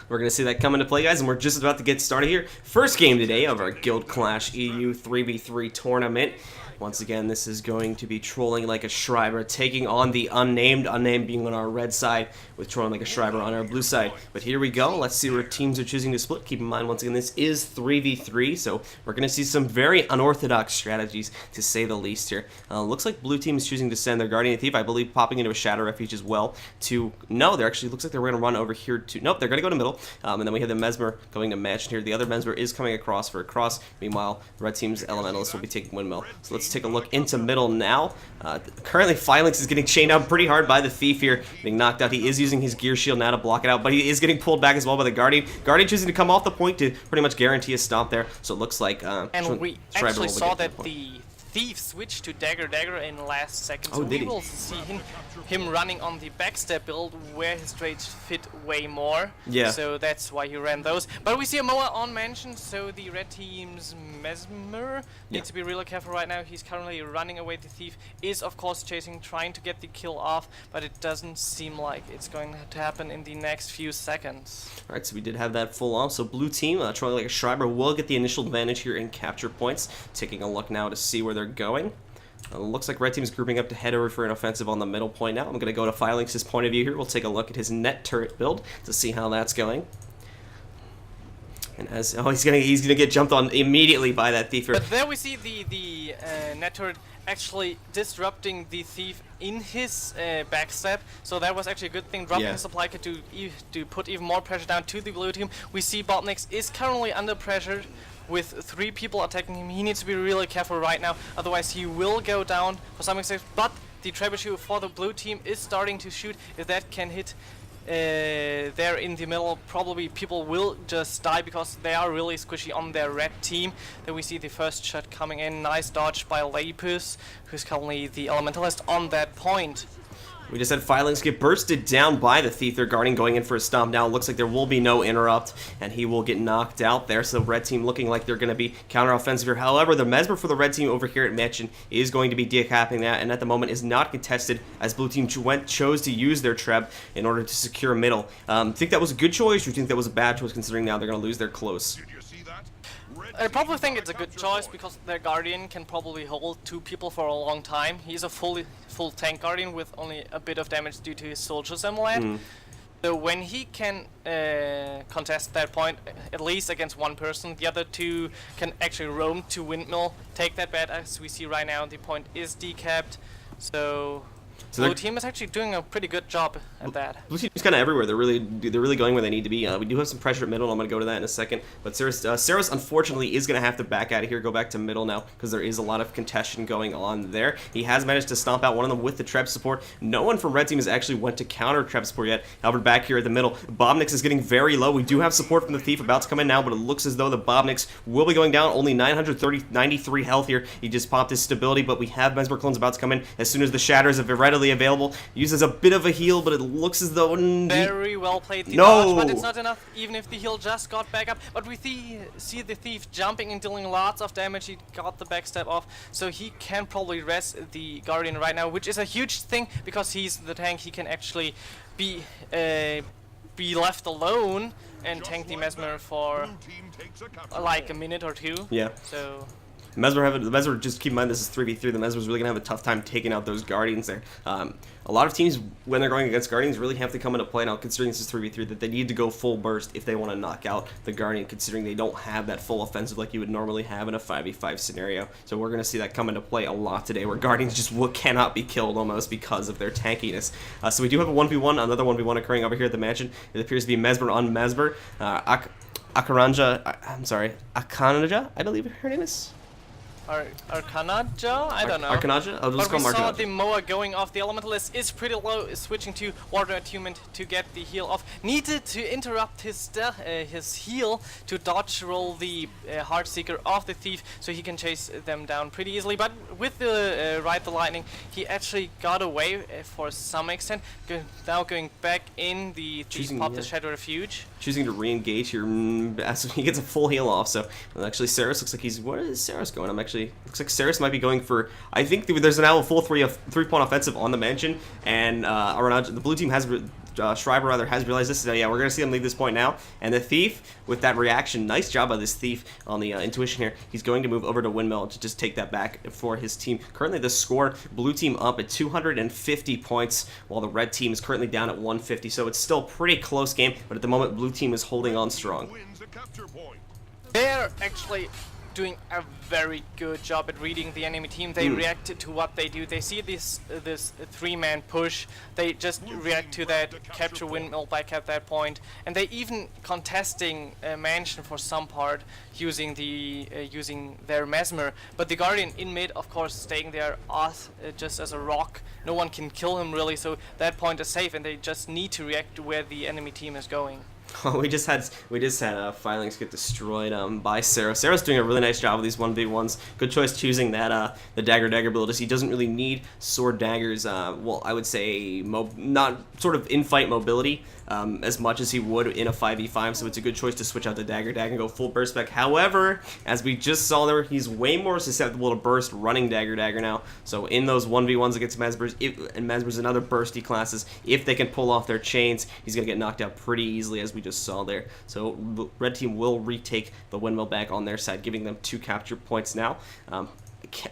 we're going to see that come into play, guys, and we're just about to get started here. First game today of our Guildclash.eu 3v3 tournament. Once again, this is going to be trolling like a Schreiber, taking on the Unnamed, Unnamed being on our red side, with trolling like a Schreiber on our blue side. But here we go. Let's see where teams are choosing to split. Keep in mind, once again, this is 3v3, so we're going to see some very unorthodox strategies, to say the least here. Looks like blue team is choosing to send their Guardian Thief, I believe, popping into a Shadow Refuge as well. No, they're actually, looks like they're going to run over here to, nope, they're going to go to middle. And then we have the Mesmer going to Mansion here. The other Mesmer is coming across for a cross. Meanwhile, red team's Elementalist will be taking Windmill. So let's take a look into middle now. Currently, Phalanx is getting chained out pretty hard by the Thief here, being knocked out. He is using his Gear Shield now to block it out, but he is getting pulled back as well by the Guardian. Guardian choosing to come off the point to pretty much guarantee a stomp there. So it looks like and we actually saw that the Thief switched to Dagger in the last second, so we will see him running on the backstep build where his trades fit way more. Yeah. So that's why he ran those. But we see a Moa on Mansion, so the red team's Mesmer needs to be really careful right now. He's currently running away. The Thief is of course chasing, trying to get the kill off, but it doesn't seem like it's going to happen in the next few seconds. Alright, so we did have that full on. So blue team, trying like a Schreiber, will get the initial advantage here in capture points. Taking a look now to see where they're going. Looks like red team is grouping up to head over for an offensive on the middle point now. I'm going to go to Phalanx's point of view here. We'll take a look at his net turret build to see how that's going. And as he's gonna get jumped on immediately by that Thief. But there we see the net turret actually disrupting the Thief in his backstep, so that was actually a good thing, dropping his supply kit to put even more pressure down to the blue team. We see Botnix is currently under pressure with 3 people attacking him. He needs to be really careful right now, otherwise he will go down for some extent. But the trebuchet for the blue team is starting to shoot. If that can hit there in the middle, probably people will just die because they are really squishy on their red team. Then we see the first shot coming in. Nice dodge by Lapus, who's currently the Elementalist on that point. We just had Phalanx get bursted down by the Thief. Their Guardian going in for a stomp now. It looks like there will be no interrupt, and he will get knocked out there. So red team looking like they're going to be counter-offensive here. However, the Mesmer for the red team over here at Mansion is going to be decapping that, and at the moment is not contested as blue team chose to use their Treb in order to secure middle. Think that was a good choice, or do you think that was a bad choice considering now they're going to lose their close? I probably think it's a good choice because their Guardian can probably hold 2 people for a long time. He's a full tank Guardian with only a bit of damage due to his Soldier's Amulet. So when he can contest that point, at least against one person, the other 2 can actually roam to Windmill, take that bet. As we see right now, the point is decapped. So blue team is actually doing a pretty good job at that. Blue team's kind of everywhere. They're really going where they need to be. We do have some pressure at middle, and I'm going to go to that in a second. But Saros unfortunately is going to have to back out of here, go back to middle now, because there is a lot of contention going on there. He has managed to stomp out one of them with the Treb support. No one from red team has actually went to counter Treb support yet. However, back here at the middle, Botnix is getting very low. We do have support from the Thief about to come in now, but it looks as though the Botnix will be going down. Only 93 health here. He just popped his stability, but we have Mesmer clones about to come in as soon as the shatters are readily available. Uses a bit of a heal, but it looks as though very well played the dodge, but it's not enough even if the heal just got back up. But we see the Thief jumping and dealing lots of damage. He got the backstep off, so he can probably rest the Guardian right now, which is a huge thing because he's the tank. He can actually be left alone and tank the Mesmer for like a minute or 2. Yeah. So the Mesmer, just keep in mind this is 3v3, the Mesmer's really going to have a tough time taking out those Guardians there. A lot of teams, when they're going against Guardians, really have to come into play now, considering this is 3v3, that they need to go full burst if they want to knock out the Guardian, considering they don't have that full offensive like you would normally have in a 5v5 scenario. So we're going to see that come into play a lot today, where Guardians just cannot be killed almost because of their tankiness. So we do have a 1v1, another 1v1 occurring over here at the Mansion. It appears to be Mesmer on Mesmer. Akanaja, I believe her name is? Arcanaja? I don't know. Arcanaja? I'll just but call we saw the Moa going off. The Elementalist is pretty low, is switching to Water Attunement to get the heal off. Needed to interrupt his heal to dodge roll the Heartseeker off the Thief so he can chase them down pretty easily. But with the Ride the Lightning, he actually got away for some extent. Now going back in, the Thief popped the Shadow Refuge. Choosing to re-engage here as he gets a full heal off. So actually Saros looks like he's... Where is Saros going? Looks like Saros might be going for... I think there's now a full 3-point offensive on the Mansion, and the blue team has Schreiber rather has realized this. So yeah, we're going to see them leave this point now. And the Thief, with that reaction, nice job by this Thief on the intuition here. He's going to move over to Windmill to just take that back for his team. Currently the score, blue team up at 250 points, while the red team is currently down at 150. So it's still a pretty close game, but at the moment blue team is holding on strong. They're actually doing a very good job at reading the enemy team. They react to what they do. They see this three-man push. They just react to that, capture Windmill back at that point, and they even contesting Mansion for some part using their Mesmer. But the Guardian in mid, of course, staying there just as a rock. No one can kill him really, so that point is safe, and they just need to react to where the enemy team is going. we just had Phylinx get destroyed by Sarah. Sarah's doing a really nice job with these 1v1s. Good choice choosing that the dagger build, as he doesn't really need sword daggers. Well, I would say not sort of in-fight mobility as much as he would in a 5v5. So it's a good choice to switch out the dagger and go full burst spec. However, as we just saw there, he's way more susceptible to burst running dagger now. So in those 1v1s against Mesmers, and Mesmers and other bursty classes, if they can pull off their chains, he's gonna get knocked out pretty easily, as we just saw there. So red team will retake the Windmill back on their side, giving them 2 capture points now.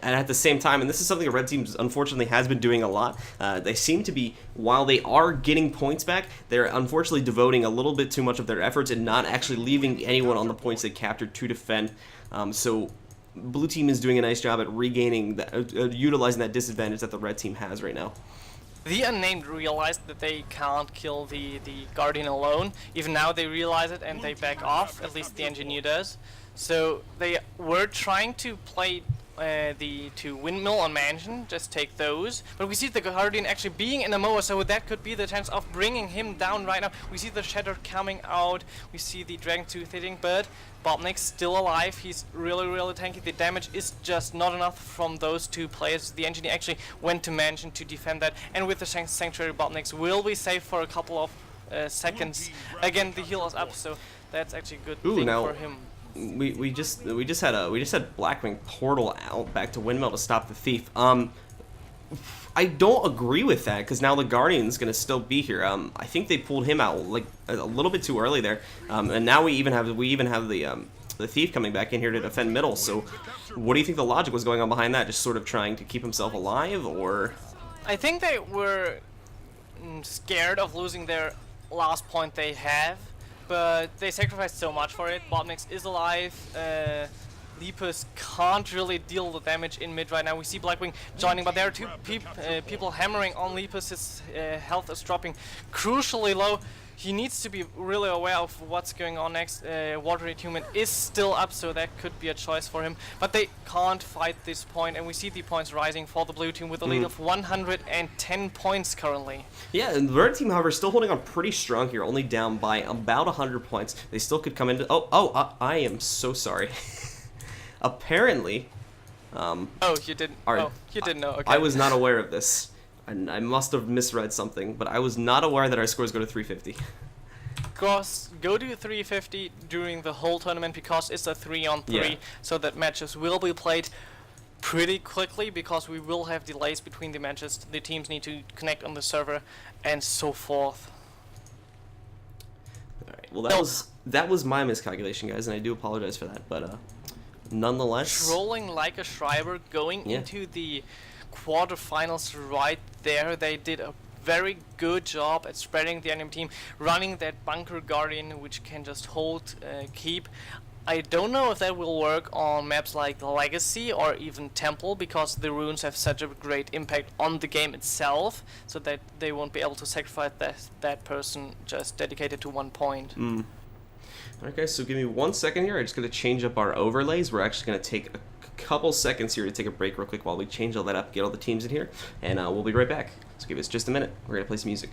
And at the same time, and this is something the red team unfortunately has been doing a lot, they seem to be, while they are getting points back, they're unfortunately devoting a little bit too much of their efforts and not actually leaving anyone on the points they captured to defend. So blue team is doing a nice job at regaining, utilizing that disadvantage that the red team has right now. The Unnamed realized that they can't kill the Guardian alone. Even now they realize it and they back off, at least the Engineer does. So they were trying to play to Windmill on Mansion, just take those. But we see the Guardian actually being in a Moa, so that could be the chance of bringing him down right now. We see the Shatter coming out, we see the Dragon Tooth hitting, but Botnik's still alive. He's really tanky. The damage is just not enough from those 2 players. The Engineer actually went to Mansion to defend that, and with the Sanctuary, Botniks will be safe for a couple of seconds. Again, the heal is up, so that's actually a good thing for him. We just had Blackwing portal out back to Windmill to stop the Thief. I don't agree with that, because now the Guardian's gonna still be here. I think they pulled him out like a little bit too early there, and now we even have the Thief coming back in here to defend middle. So what do you think the logic was going on behind that? Just sort of trying to keep himself alive, or? I think they were scared of losing their last point they have. But they sacrificed so much for it. Botnix is alive. Lepus can't really deal the damage in mid right now. We see Blackwing joining, but there are 2 people hammering on Lepus. His health is dropping crucially low. He needs to be really aware of what's going on next. Water Human is still up, so that could be a choice for him. But they can't fight this point, and we see the points rising for the blue team with a lead of 110 points currently. Yeah, and the red team, however, is still holding on pretty strong here, only down by about 100 points. They still could come into... I am so sorry. Apparently... oh, you didn't... you didn't know, okay. I was not aware of this. I must have misread something, but I was not aware that our scores go to 350. Go to 350 during the whole tournament because it's a 3-on-3, so that matches will be played pretty quickly because we will have delays between the matches. The teams need to connect on the server and so forth. Alright, well that was my miscalculation, guys, and I do apologize for that, but nonetheless... Trolling like a Schreiber going into the quarterfinals right there. They did a very good job at spreading the enemy team, running that Bunker Guardian, which can just hold, keep. I don't know if that will work on maps like Legacy or even Temple, because the runes have such a great impact on the game itself, so that they won't be able to sacrifice that person just dedicated to 1 point. Okay, so give me 1 second here. I'm just going to change up our overlays. We're actually going to take a couple seconds here to take a break real quick while we change all that up, get all the teams in here, and we'll be right back. So give us just a minute. We're going to play some music.